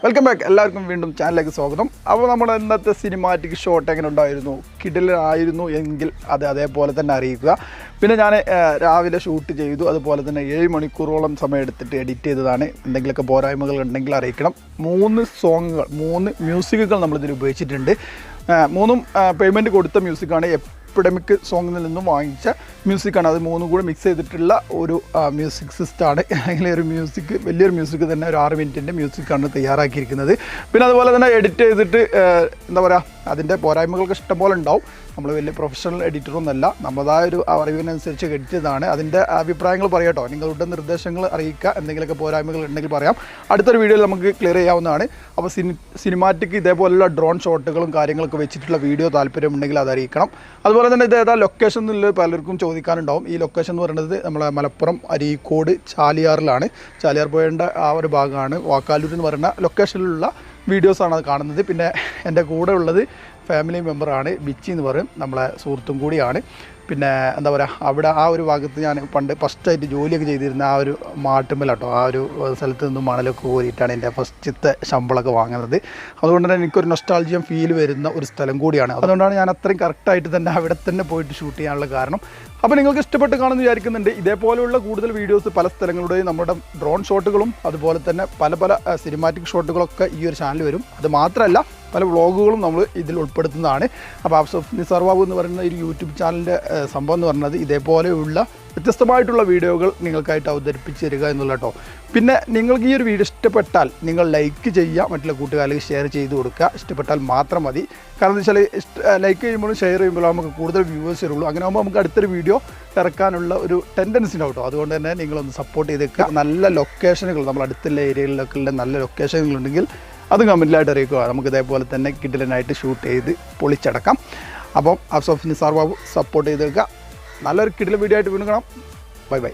Welcome back. എല്ലാവർക്കും വീണ്ടും ചാനലിലേക്ക് സ്വാഗതം. അപ്പോൾ നമ്മുടെ ഇന്നത്തെ സിനിമാറ്റിക് ഷോട്ട് എങ്ങനെ ഉണ്ടായിരുന്നു, കിടിലനായിരുന്നു എങ്കിൽ അത് അതേപോലെ തന്നെ അറിയിക്കുക. പിന്നെ ഞാൻ രാവിലെ ഷൂട്ട് ചെയ്തു, അതുപോലെ തന്നെ 7 മണിക്കൂറോളം സമയം എടുത്തിട്ട് എഡിറ്റ് ചെയ്തതാണ്. എന്തെങ്കിലുമൊക്കെ പോരായ്മകൾ ഉണ്ടെങ്കിൽ അറിയിക്കണം. 3 മ്യൂസിക്കുകൾ നമ്മളിതിൽ ഉപയോഗിച്ചിട്ടുണ്ട്. 3 പേയ്മെൻറ്റ് കൊടുത്ത മ്യൂസിക്കാണ്. എപ്പിഡമിക് സോങ്ങിൽ നിന്നും വാങ്ങിച്ച മ്യൂസിക്കാണ്. അത് 3 കൂടെ മിക്സ് ചെയ്തിട്ടുള്ള ഒരു മ്യൂസിക് സിസ്റ്റമാണ്. അല്ലെങ്കിൽ ഒരു മ്യൂസിക്, വലിയൊരു മ്യൂസിക് തന്നെ, ഒരു 6 മിനിറ്റിൻ്റെ മ്യൂസിക്കാണ് തയ്യാറാക്കിയിരിക്കുന്നത്. പിന്നെ അതുപോലെ തന്നെ എഡിറ്റ് ചെയ്തിട്ട് എന്താ പറയുക, അതിൻ്റെ പോരായ്മകൾക്ക് ഇഷ്ടംപോലെ ഉണ്ടാവും. നമ്മൾ വലിയ പ്രൊഫഷണൽ എഡിറ്ററൊന്നുമല്ല, നമ്മളതായ ഒരു അറിവിനനുസരിച്ച് എഡിറ്റ് ചെയ്തതാണ്. അതിൻ്റെ അഭിപ്രായങ്ങൾ പറയാം കേട്ടോ. നിങ്ങളുടെ നിർദ്ദേശങ്ങൾ അറിയിക്കുക. എന്തെങ്കിലുമൊക്കെ പോരായ്മകൾ ഉണ്ടെങ്കിൽ പറയാം. അടുത്തൊരു വീഡിയോയിൽ നമുക്ക് ക്ലിയർ ചെയ്യാവുന്നതാണ്. അപ്പോൾ സിനിമാറ്റിക് ഇതേപോലുള്ള ഡ്രോൺ ഷോട്ടുകളും കാര്യങ്ങളൊക്കെ വെച്ചിട്ടുള്ള വീഡിയോ താല്പര്യമുണ്ടെങ്കിൽ അത് അറിയിക്കണം. അതുപോലെ തന്നെ ഇത് ഏതാ ലൊക്കേഷൻ എന്നുള്ളത് പലർക്കും ചോദിക്കാനുണ്ടാവും. ഈ ലൊക്കേഷൻ എന്ന് പറയുന്നത് നമ്മളെ മലപ്പുറം അരീക്കോട് ചാലിയാറിലാണ്. ചാലിയാർ പോയേണ്ട ആ ഒരു ഭാഗമാണ്. വാക്കാലൂർ എന്ന് പറയുന്ന ലൊക്കേഷനിലുള്ള വീഡിയോസാണ് അത് കാണുന്നത്. പിന്നെ എൻ്റെ കൂടെ ഉള്ളത് ഫാമിലി മെമ്പറാണ്, ബിച്ചി എന്ന് പറയും, നമ്മളെ സുഹൃത്തും കൂടിയാണ്. പിന്നെ എന്താ പറയുക, അവിടെ ആ ഒരു ഭാഗത്ത് ഞാൻ പണ്ട് ഫസ്റ്റായിട്ട് ജോലിയൊക്കെ ചെയ്തിരുന്ന ആ ഒരു മാട്ടുമ്മലാട്ടോ, ആ ഒരു സ്ഥലത്ത് നിന്നും മണലൊക്കെ കോരിയിട്ടാണ് എൻ്റെ ഫസ്റ്റത്തെ ശമ്പളമൊക്കെ വാങ്ങുന്നത്. അതുകൊണ്ട് തന്നെ എനിക്കൊരു നൊസ്റ്റാൾജിയം ഫീൽ വരുന്ന ഒരു സ്ഥലം കൂടിയാണ്. അതുകൊണ്ടാണ് ഞാൻ അത്രയും കറക്റ്റായിട്ട് തന്നെ അവിടെ തന്നെ പോയിട്ട് ഷൂട്ട് ചെയ്യാനുള്ള കാരണം. അപ്പോൾ നിങ്ങൾക്ക് ഇഷ്ടപ്പെട്ട് കാണുമെന്ന് വിചാരിക്കുന്നുണ്ട്. ഇതേപോലെയുള്ള കൂടുതൽ വീഡിയോസ് പല സ്ഥലങ്ങളുടെയും നമ്മുടെ ഡ്രോൺ ഷോട്ടുകളും അതുപോലെ തന്നെ പല സിനിമാറ്റിക് ഷോട്ടുകളൊക്കെ ഈ ഒരു ചാനൽ വരും. അത് മാത്രമല്ല, പല വ്ളോഗുകളും നമ്മൾ ഇതിൽ ഉൾപ്പെടുത്തുന്നതാണ്. അപ്പോൾ ആപ്സ് ഓഫ് നിസാർ ബാബു എന്ന് പറയുന്ന ഒരു യൂട്യൂബ് ചാനലിൻ്റെ സംഭവം എന്ന് പറയുന്നത് ഇതേപോലെയുള്ള വ്യത്യസ്തമായിട്ടുള്ള വീഡിയോകൾ നിങ്ങൾക്കായിട്ട് അവതരിപ്പിച്ച് തരിക എന്നുള്ള കേട്ടോ. പിന്നെ നിങ്ങൾക്ക് ഈ ഒരു വീഡിയോ ഇഷ്ടപ്പെട്ടാൽ നിങ്ങൾ ലൈക്ക് ചെയ്യുക, മറ്റുള്ള കൂട്ടുകാർക്ക് ഷെയർ ചെയ്ത് കൊടുക്കുക. ഇഷ്ടപ്പെട്ടാൽ മാത്രം മതി. കാരണം എന്താ വെച്ചാൽ ലൈക്ക് ചെയ്യുമ്പോഴും ഷെയർ ചെയ്യുമ്പോഴും നമുക്ക് കൂടുതൽ വ്യൂവേഴ്സ് വരുള്ളൂ. അങ്ങനെ ആകുമ്പോൾ നമുക്ക് അടുത്തൊരു വീഡിയോ ഇറക്കാനുള്ള ഒരു ടെൻഡൻസി ഉണ്ടാവും കേട്ടോ. അതുകൊണ്ട് തന്നെ നിങ്ങളൊന്ന് സപ്പോർട്ട് ചെയ്തേക്കുക. നല്ല ലൊക്കേഷനുകൾ, നമ്മൾ അടുത്തുള്ള ഏരിയകളിലൊക്കെ ഉള്ള നല്ല ലൊക്കേഷനുകളുണ്ടെങ്കിൽ അത് കമൻറ്റിലായിട്ട് അറിയിക്കുക. നമുക്ക് ഇതേപോലെ തന്നെ കിടിലനായിട്ട് ഷൂട്ട് ചെയ്ത് പൊളിച്ചടക്കാം. അപ്പം apps of Nisar Babu support ചെയ്തേക്കുക. നല്ലൊരു കിടിലൻ വീഡിയോ ആയിട്ട് വീണ്ടും കാണാം. Bye by.